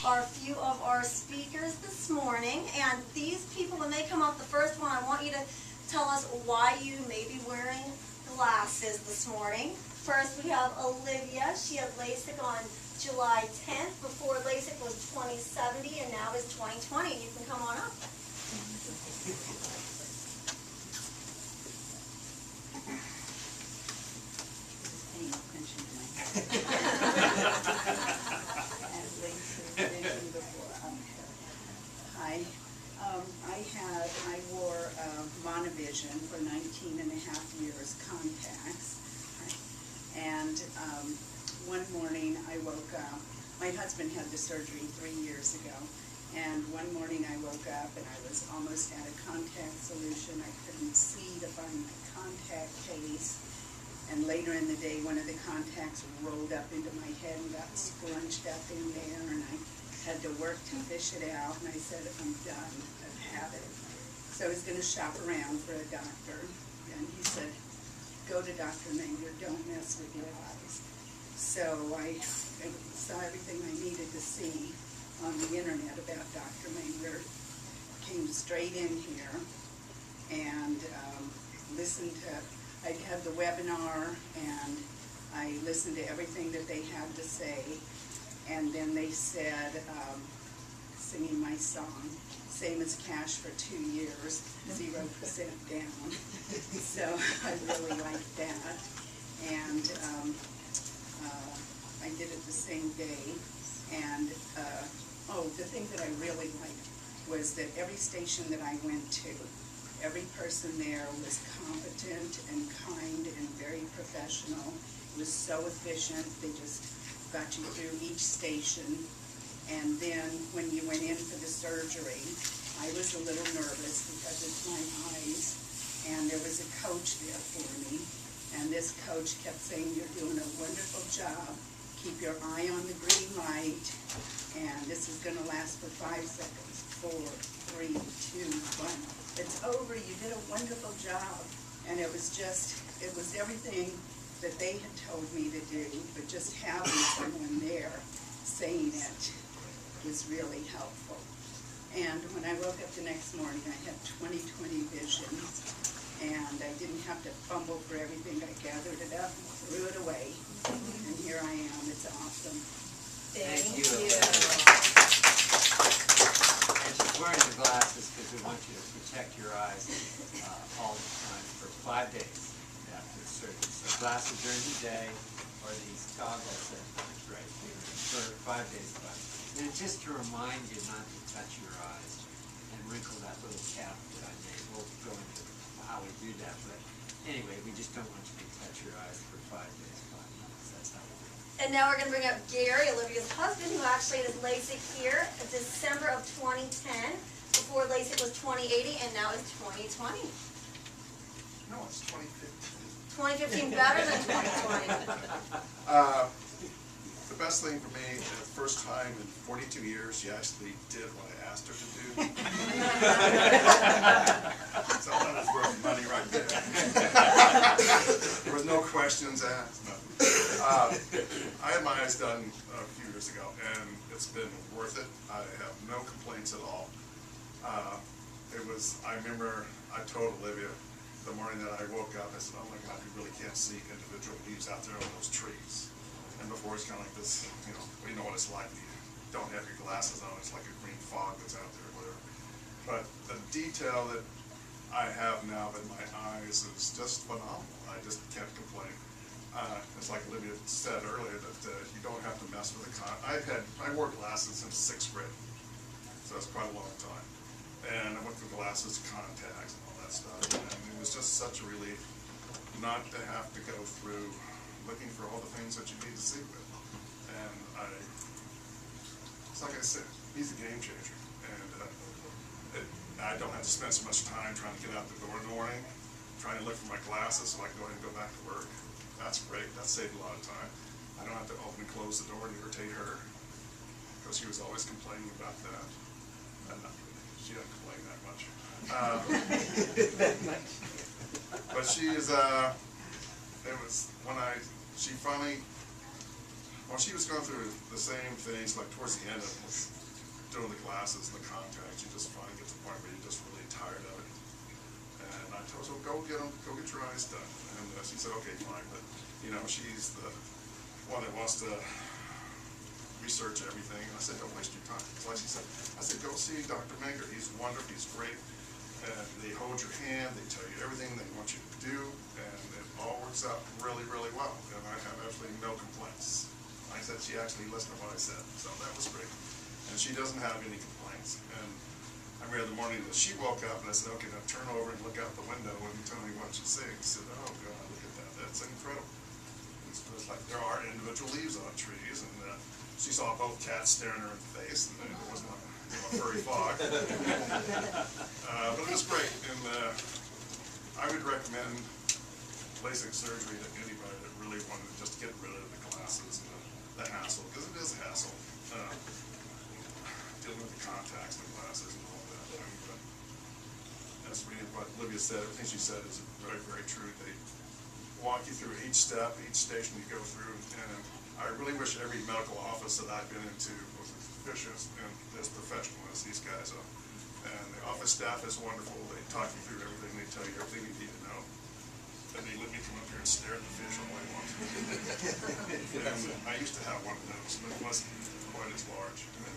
are a few of our speakers this morning. And these people, when they come up, the first one, I want you to tell us why you may be wearing glasses this morning. First, we have Olivia. She had LASIK on July 10th. Before LASIK was 2070, and now is 2020. You can come on up. Hi. I wore monovision for 19 and a half years, contacts. And one morning I woke up. My husband had the surgery 3 years ago. And one morning I woke up and I was almost out of contact solution. I couldn't see to find my contact case. And later in the day, one of the contacts rolled up into my head and got scrunched up in there, and I had to work to fish it out, and I said, I'm done, I've had it. So I was going to shop around for a doctor, and he said, go to Dr. Manger, don't mess with your eyes. So I saw everything I needed to see on the internet about Dr. Manger, came straight in here, and listened to, I had the webinar, and I listened to everything that they had to say, and then they said, singing my song, same as cash for 2 years, 0% down. So I really liked that, and I did it the same day, and the thing that I really liked was that every station that I went to, every person there was competent and kind and very professional. It was so efficient. They just got you through each station. And then when you went in for the surgery, I was a little nervous because it's my eyes. And there was a coach there for me. And this coach kept saying, you're doing a wonderful job. Keep your eye on the green light. And this is going to last for 5 seconds. 4, 3, 2, 1. It's over, you did a wonderful job. And it was everything that they had told me to do, but just having someone there saying it was really helpful. And when I woke up the next morning, I had 20/20 vision, and I didn't have to fumble for everything. I gathered it up and threw it away, and here I am. It's awesome. Thank you. And she's wearing the glasses because we want you to protect your eyes all the time for 5 days after surgery. So glasses during the day, or these goggles that right here for 5 days. And just to remind you not to touch your eyes and wrinkle that little cap that I made. We'll go into how we do that, but anyway, we just don't want you to touch your eyes for 5 days, 5 months. That's how we do it. And now we're going to bring up Gary, Olivia's husband, who actually had his LASIK here in December of 2010. Before LASIK was 2080, and now it's 2020. No, it's 2015. 2015 better than 2020. The best thing for me, the first time in 42 years, she actually did what I asked her to do. So that was worth the money right there. There was no questions asked. No. I had my eyes done a few years ago, and it's been worth it. I have no complaints at all. I remember I told Olivia the morning that I woke up, I said, oh my God, you really can't see individual leaves out there on those trees. And before it's kind of like this, you know what it's like. You don't have your glasses on, it's like a green fog that's out there or whatever. But the detail that I have now in my eyes is just phenomenal. I just can't complain. It's like Olivia said earlier that you don't have to mess with the I wore glasses since 6th grade, so that's quite a long time. And I went from glasses to contacts and all that stuff, and it was just such a relief not to have to go through looking for all the things that you need to see with. And it's like I said, he's a game changer, and I don't have to spend so much time trying to get out the door in the morning, trying to look for my glasses so I can go ahead and go back to work. That's great. That saved a lot of time. I don't have to open and close the door to irritate her, because she was always complaining about that. She doesn't complain that much. But she is, it was when she finally Well, she was going through the same things, like towards the end of doing the glasses and the contacts, you just finally get to the point where you're just really tired of it. And I told her, go get them, go get your eyes done. And she said, okay, fine, but, you know, she's the one that wants to research everything. And I said, don't waste your time. So she said, I said, go see Dr. Manger. He's wonderful, he's great. And they hold your hand, they tell you everything they want you to do, and it all works out really, really well. And I have absolutely no complaints. I said she actually listened to what I said, so that was great. And she doesn't have any complaints. And I remember the morning that she woke up, and I said, okay, now turn over and look out the window and tell me what you see. She said, oh, God, look at that. That's incredible. It's just like there are individual leaves on trees, and she saw both cats staring her in the face, and it wasn't like a furry fog. But it was great, and I would recommend LASIK surgery to anybody that really wanted to just get rid of the glasses and the hassle, because it is a hassle, dealing with the contacts and the glasses and all that. And, that's really what Olivia said. Everything she said is very, very true. They walk you through each step, each station you go through, and I really wish every medical office that I've been into was as efficient and as professional as these guys are. And the office staff is wonderful. They talk you through everything. They tell you everything you need to know. And they let me come up here and stare at the fish all I want. And I used to have one of those, but it wasn't quite as large. And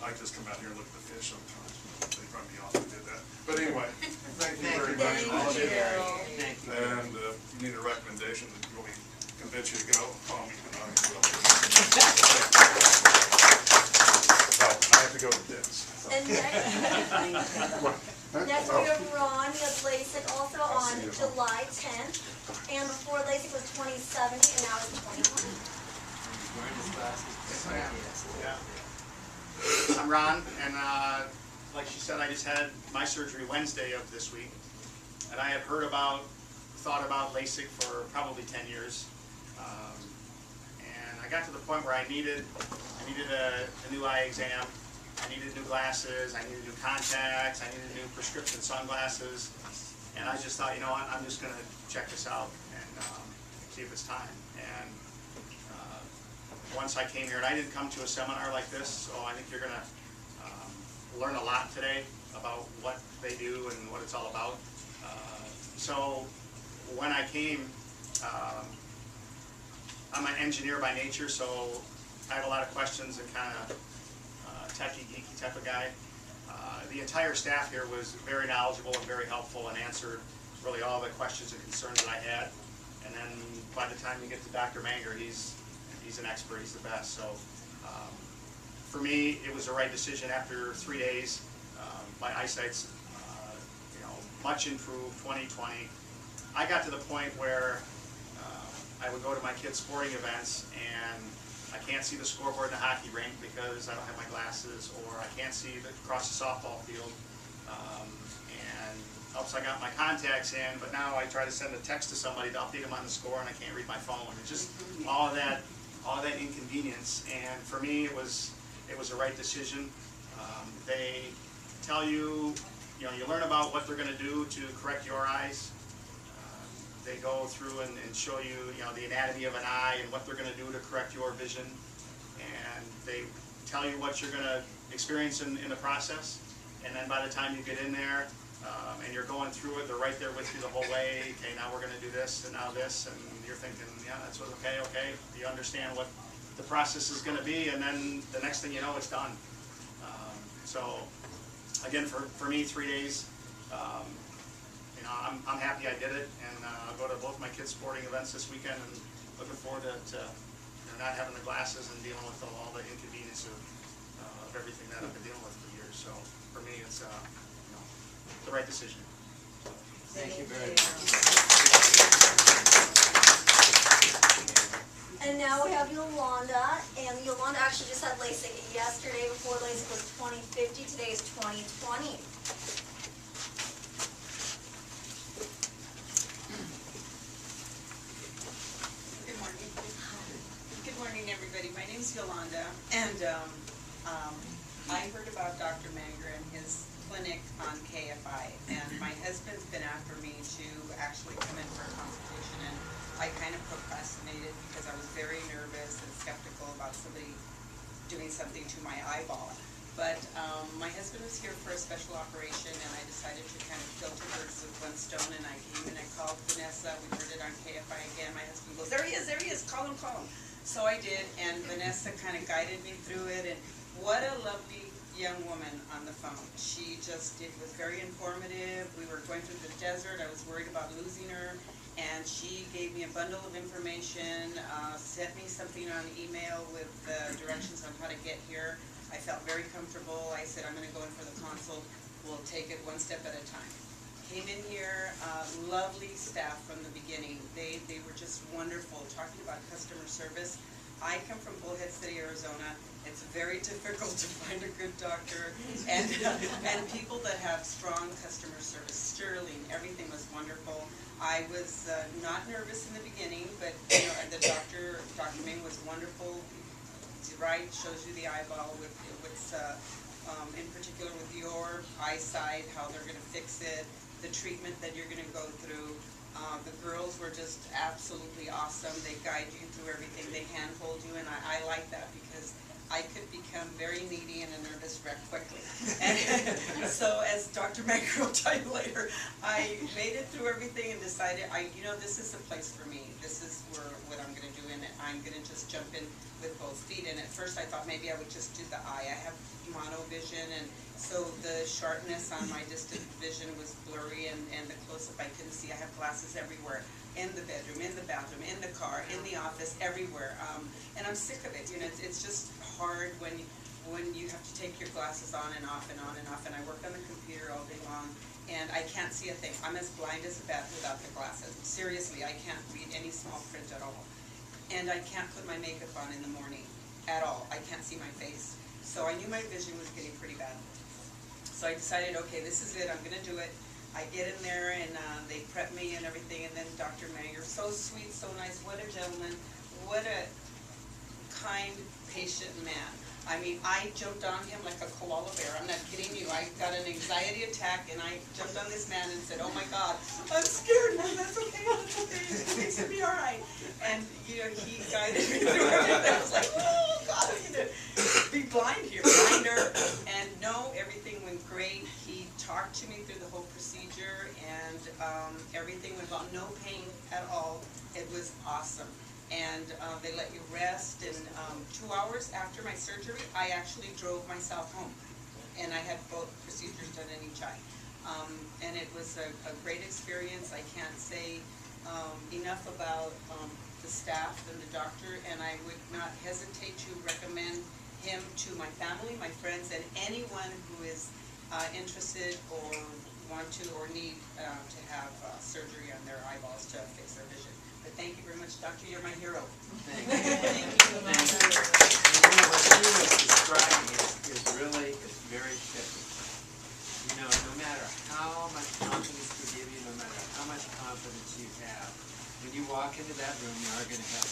I just come out here and look at the fish sometimes. They run me off and did that. But anyway, thank you very much. Thank you. Thank you. And if you need a recommendation that really convince you to go, call me and I will. I have to go to this. And next we have Ron. He has LASIK also on July 10th. And before LASIK was 2070 and now it's 2020. Wearing his glasses. Yeah. I'm Ron, and like she said, I just had my surgery Wednesday of this week. And I had thought about LASIK for probably 10 years. And I got to the point where I needed a new eye exam. I needed new glasses, I needed new contacts, I needed new prescription sunglasses, and I just thought, you know what, I'm just going to check this out and see if it's time. And once I came here, and I didn't come to a seminar like this, so I think you're going to learn a lot today about what they do and what it's all about. So when I came, I'm an engineer by nature, so I have a lot of questions and kind of techie, geeky type of guy. The entire staff here was very knowledgeable and very helpful and answered really all the questions and concerns that I had. And then by the time you get to Dr. Manger, he's an expert, he's the best. So for me, it was the right decision after 3 days. My eyesight's much improved, 20/20. I got to the point where I would go to my kids' sporting events and I can't see the scoreboard in the hockey rink because I don't have my glasses, or I can't see across the softball field. And oops, I got my contacts in, but now I try to send a text to somebody to update them on the score, and I can't read my phone. It's just all of that inconvenience. And for me, it was the right decision. They tell you, you learn about what they're going to do to correct your eyes. They go through and show you, the anatomy of an eye and what they're going to do to correct your vision. And they tell you what you're going to experience in the process. And then by the time you get in there and you're going through it, they're right there with you the whole way. Okay, now we're going to do this and now this. And you're thinking, yeah, that's what, okay. You understand what the process is going to be. And then the next thing you know, it's done. So again, for me, 3 days. I'm happy I did it, and I'll go to both my kids' sporting events this weekend, and looking forward to not having the glasses and dealing with all the inconvenience of everything that I've been dealing with for years. So for me, it's the right decision. Thank you very much. And now we have Yolanda, and Yolanda actually just had LASIK yesterday. Before LASIK was 2050, today is 2020. Everybody, my name's Yolanda, and I heard about Dr. Manger and his clinic on KFI, and my husband's been after me to actually come in for a consultation and I kind of procrastinated because I was very nervous and skeptical about somebody doing something to my eyeball. But my husband was here for a special operation, and I decided to kind of kill two birds with one stone, and I came and I called Vanessa. We heard it on KFI again. My husband goes, there he is, call him. So I did, and Vanessa kind of guided me through it, and what a lovely young woman on the phone. She just, it was very informative. We were going through the desert. I was worried about losing her, and she gave me a bundle of information, sent me something on email with directions on how to get here. I felt very comfortable. I said, I'm going to go in for the consult. We'll take it one step at a time. Came in here, lovely staff from the beginning. They were just wonderful. Talking about customer service, I come from Bullhead City, Arizona. It's very difficult to find a good doctor and people that have strong customer service. Sterling, everything was wonderful. I was not nervous in the beginning, but you know, the Dr. Ming was wonderful. Right, shows you the eyeball with what's in particular with your eyesight, how they're going to fix it, the treatment that you're going to go through. The girls were just absolutely awesome. They guide you through everything. They handhold you, and I like that because I could become very needy and a nervous wreck quickly. And so, as Dr. Manger will tell you later, I made it through everything and decided, you know, this is the place for me. This is what I'm going to do, and I'm going to just jump in with both feet. And at first, I thought maybe I would just do the eye. I have mono vision, and so the sharpness on my distant vision was blurry, and the close-up I couldn't see. I have glasses everywhere. In the bedroom, in the bathroom, in the car, in the office, everywhere. And I'm sick of it. You know, it's just hard when you have to take your glasses on and off and on and off. And I work on the computer all day long, and I can't see a thing. I'm as blind as a bat without the glasses. Seriously, I can't read any small print at all. And I can't put my makeup on in the morning at all. I can't see my face. So I knew my vision was getting pretty bad. So I decided, okay, this is it. I'm going to do it. I get in there, and they prep me and everything, and then Dr. Manger, so sweet, so nice, what a gentleman, what a kind, patient man. I mean, I jumped on him like a koala bear. I'm not kidding you. I got an anxiety attack, and I jumped on this man and said, oh my God, I'm scared. No, that's okay, it's going to be all right. And, you know, he guided me through everything. I was like, oh God, I'm going to be blind here, blinder. And no, everything went great. He talked to me through the whole procedure, and everything went well. No pain at all. It was awesome. And they let you rest, and 2 hours after my surgery, I actually drove myself home. And I had both procedures done in each eye. And it was a great experience. I can't say enough about the staff and the doctor, and I would not hesitate to recommend him to my family, my friends, and anyone who is interested or want to or need to have surgery on their eyeballs to fix their vision. But thank you very much, Doctor. You're my hero. Thank you. Thank you. Thank you. And you know, what she was describing is really, it's very typical. You know, no matter how much confidence we give you, no matter how much confidence you have, when you walk into that room, you are going to have